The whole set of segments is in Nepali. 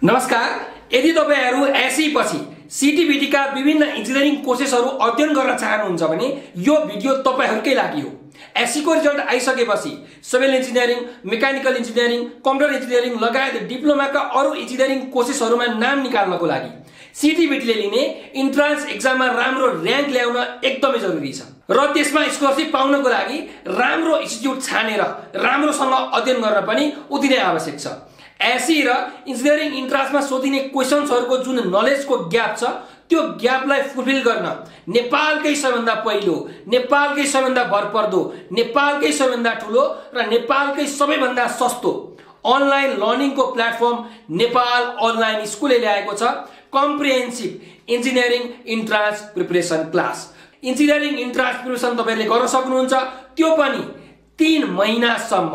नमस्कार। यदि तपाईहरु एसई पछि सीटीबीटी का विभिन्न इन्जिनियरिङ कोर्सेसहरु अध्ययन गर्न चाहनुहुन्छ भने यो भिडियो तपाईहरुकै लागि हो। एसई को रिजल्ट आइसकेपछि civil engineering, mechanical engineering, computer engineering लगायत डिप्लोमाका अरु इन्जिनियरिङ कोर्सेसहरुमा नाम निकाल्नको लागि सीटीबीटी ले लिने इन्ट्रान्स एक्जाममा राम्रो र्याङ्क ल्याउन एकदमै जरुरी छ र त्यसमा स्कलरशिप पाउनको लागि राम्रो इन्स्टिट्युट छानेर राम्रोसँग अध्ययन गर्न पनि उति नै आवश्यक छ। एसई र इन्जिनियरिङ इन्ट्रान्समा सोधिने क्वेशन्सहरुको जुन नलेजको ग्याप छ त्यो ग्यापलाई फुलफिल गर्न नेपालकै सबैभन्दा पहिलो, नेपालकै सबैभन्दा भरपर्दो, नेपालकै सबैभन्दा ठूलो र नेपालकै सबैभन्दा सस्तो अनलाइन लर्निङको प्लेटफर्म नेपाल अनलाइन स्कुलले ल्याएको छ comprehensive engineering entrance preparation class. Engineering entrance preparation तपाईहरुले गर्न सक्नुहुन्छ, त्यो पनि 3 महिनासम्म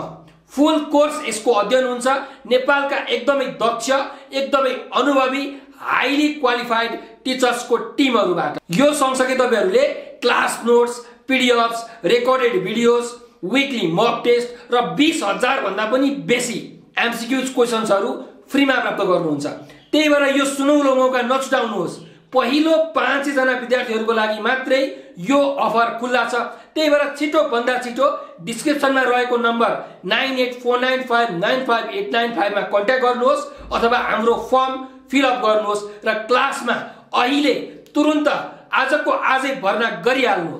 फुल कोर्स यसको अध्ययन हुन्छ। नेपालका एकदमै दक्ष, एकदमै अनुभवी, हाईली क्वालिफाइड टिचर्सको टिमहरुबाट। यो सँगसँगै तपाईहरुले class notes, PDFs, recorded videos, weekly mock test र 20,000 भन्दा पनि बेसी एमसीक्यूज क्वेशन्सहरु फ्रीमा प्राप्त गर्नुहुन्छ। त्यही भएर यो सुनौलो मौका नछुटाउनुहोस्। पहिलो 500 जना विद्यार्थीहरुको लागि मात्रै यो अफर खुल्ला छ। त्यही भएर छिटो भन्दा छिटो डिस्क्रिप्सनमा रहेको नम्बर 9849595895 मा कन्ट्याक्ट गर्नुहोस् अथवा हाम्रो फर्म फिल अप गर्नुहोस् र क्लासमा अहिले तुरुन्त आजको आजै भर्ना गरिहाल्नुहोस्।